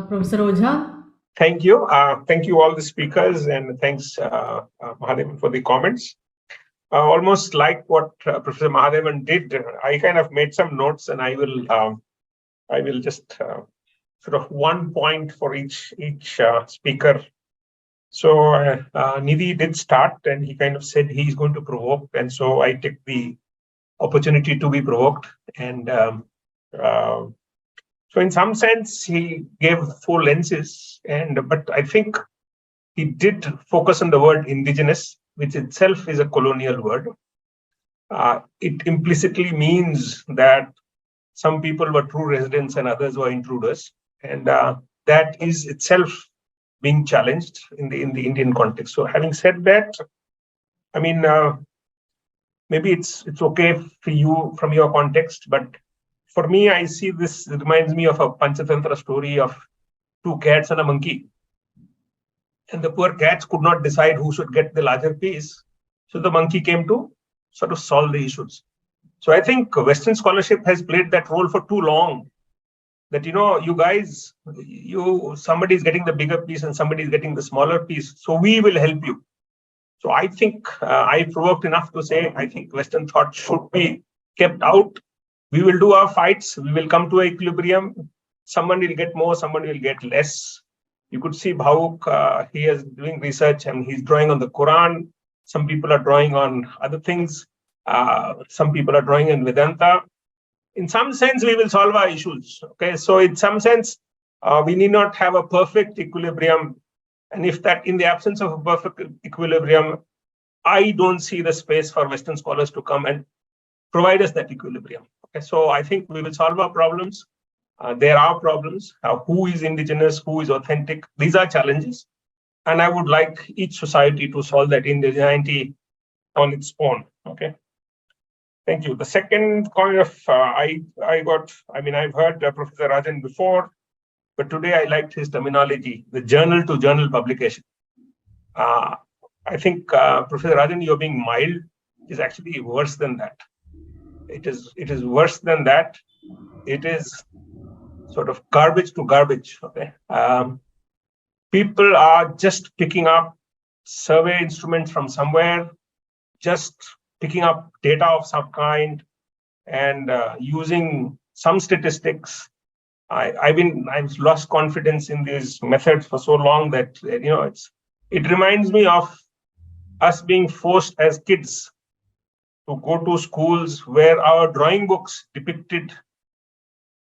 Professor Ojha. Thank you. Thank you all the speakers, and thanks Mahadevan for the comments. Almost like what Professor Mahadevan did, I kind of made some notes, and I will just sort of one point for each speaker. So Nidhi did start, and he kind of said he's going to provoke, and so I took the opportunity to be provoked. And so in some sense, he gave four lenses, but I think he did focus on the word indigenous, which itself is a colonial word. It implicitly means that some people were true residents and others were intruders, and that is itself being challenged in the Indian context. So having said that, I mean, maybe it's okay for you from your context, but for me, I see this reminds me of a Panchatantra story of two cats and a monkey. And the poor cats could not decide who should get the larger piece. So the monkey came to sort of solve the issues. So I think Western scholarship has played that role for too long. That, you guys, somebody is getting the bigger piece and somebody is getting the smaller piece. So we will help you. So I think I provoked enough to say, I think Western thought should be kept out. We will do our fights. We will come to an equilibrium. Someone will get more, someone will get less. You could see Bhawuk, he is doing research and he's drawing on the Quran. Some people are drawing on other things. Some people are drawing in Vedanta. In some sense, we will solve our issues. Okay, so in some sense, we need not have a perfect equilibrium. And if that, in the absence of a perfect equilibrium, I don't see the space for Western scholars to come and provide us that equilibrium. Okay, so I think we will solve our problems. There are problems. Who is indigenous? Who is authentic? These are challenges. And I would like each society to solve that indigeneity on its own. Okay. Thank you. The second kind of I've heard Professor Rajen before, but today I liked his terminology, the journal to journal publication. I think Professor Rajen, you're being mild. Is actually worse than that. It is worse than that. It is sort of garbage to garbage. Okay. People are just picking up survey instruments from somewhere, just picking up data of some kind and using some statistics. I've lost confidence in these methods for so long that it reminds me of us being forced as kids to go to schools where our drawing books depicted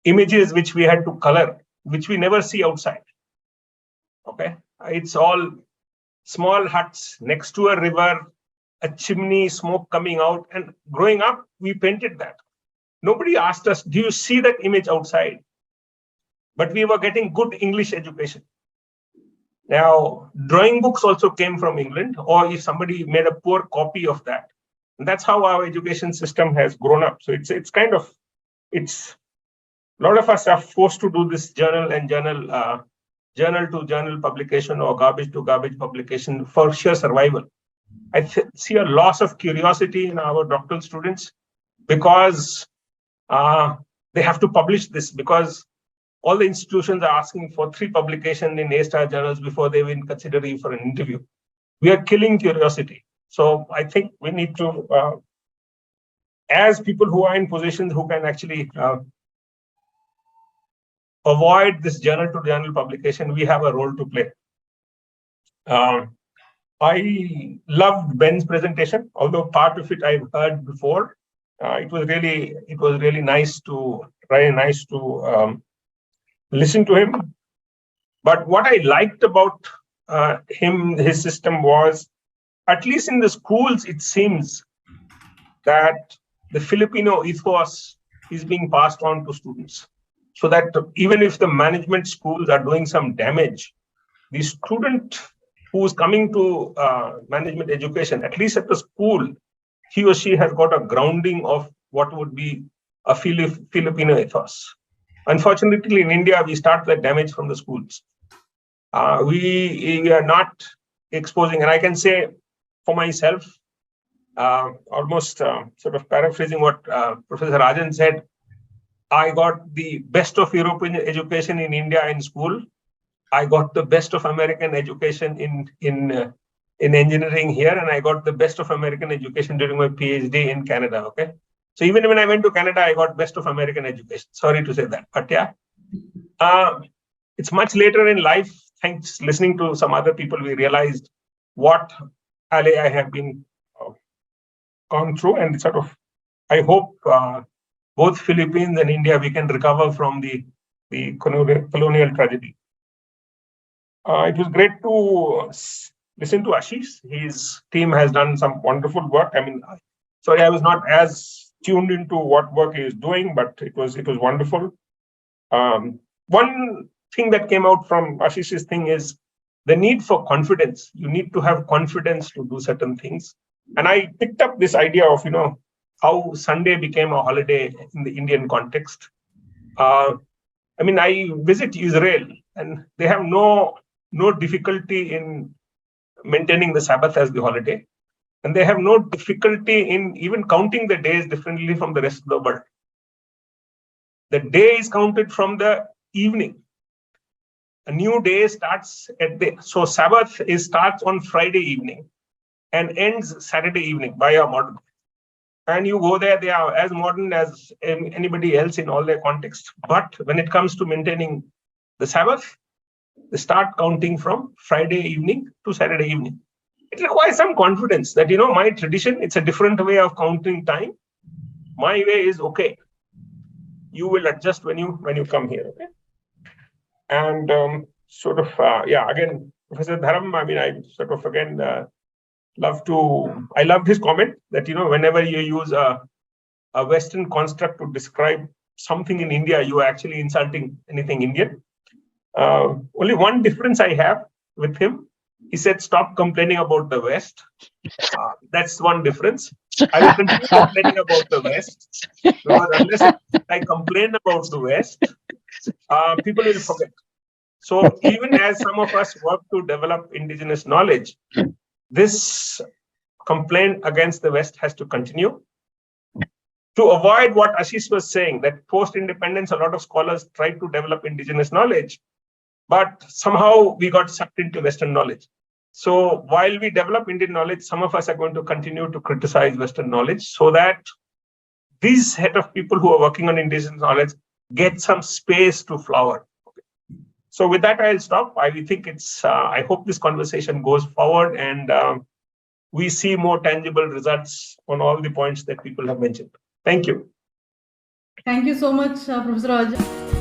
images which we had to color, which we never see outside. Okay, it's all small huts next to a river, a chimney, smoke coming out, and growing up, we painted that. Nobody asked us, do you see that image outside? But we were getting good English education. Now, drawing books also came from England, or if somebody made a poor copy of that. And that's how our education system has grown up. So it's a lot of us are forced to do this journal to journal publication or garbage to garbage publication for sheer survival. I see a loss of curiosity in our doctoral students because they have to publish this, because all the institutions are asking for 3 publications in A-star journals before they even consider you for an interview. We are killing curiosity. So I think we need to, as people who are in positions who can actually avoid this journal-to-journal publication, we have a role to play. I loved Ben's presentation, although part of it I've heard before. It was really nice to listen to him. But what I liked about his system was, at least in the schools, it seems that the Filipino ethos is being passed on to students. So that even if the management schools are doing some damage, the student who's coming to management education, at least at the school, he or she has got a grounding of what would be a Filipino ethos. Unfortunately, in India, we start that damage from the schools. We are not exposing, and I can say for myself, almost sort of paraphrasing what Professor Rajen said, I got the best of European education in India in school, I got the best of American education in engineering here, and I got the best of American education during my PhD in Canada. Okay, so even when I went to Canada, I got best of American education. Sorry to say that, but yeah, it's much later in life. Thanks listening to some other people, we realized what I have been gone through, and sort of I hope both Philippines and India we can recover from the colonial tragedy. It was great to listen to Ashish. His team has done some wonderful work. I mean, sorry, I was not as tuned into what work he is doing, but it was wonderful. One thing that came out from Ashish's thing is the need for confidence. You need to have confidence to do certain things. And I picked up this idea of, how Sunday became a holiday in the Indian context. I mean, I visit Israel and they have no difficulty in maintaining the Sabbath as the holiday. And they have no difficulty in even counting the days differently from the rest of the world. The day is counted from the evening. A new day starts so Sabbath starts on Friday evening and ends Saturday evening by a modern. And you go there, they are as modern as anybody else in all their context. But when it comes to maintaining the Sabbath, they start counting from Friday evening to Saturday evening. It requires some confidence that, my tradition, it's a different way of counting time. My way is okay. You will adjust when you come here, okay? And again, Professor Dharm, I mean, I sort of again I loved his comment that, whenever you use a Western construct to describe something in India, you are actually insulting anything Indian. Only one difference I have with him, he said, stop complaining about the West. That's one difference. I will continue complaining about the West, because unless I complain about the West, people will forget. So even as some of us work to develop indigenous knowledge, this complaint against the West has to continue. To avoid what Ashish was saying, that post-independence, a lot of scholars tried to develop indigenous knowledge, but somehow we got sucked into Western knowledge. So while we develop Indian knowledge, some of us are going to continue to criticize Western knowledge so that these set of people who are working on indigenous knowledge get some space to flower. Okay. So with that, I'll stop. I think I hope this conversation goes forward and we see more tangible results on all the points that people have mentioned. Thank you. Thank you so much, Professor Ojha.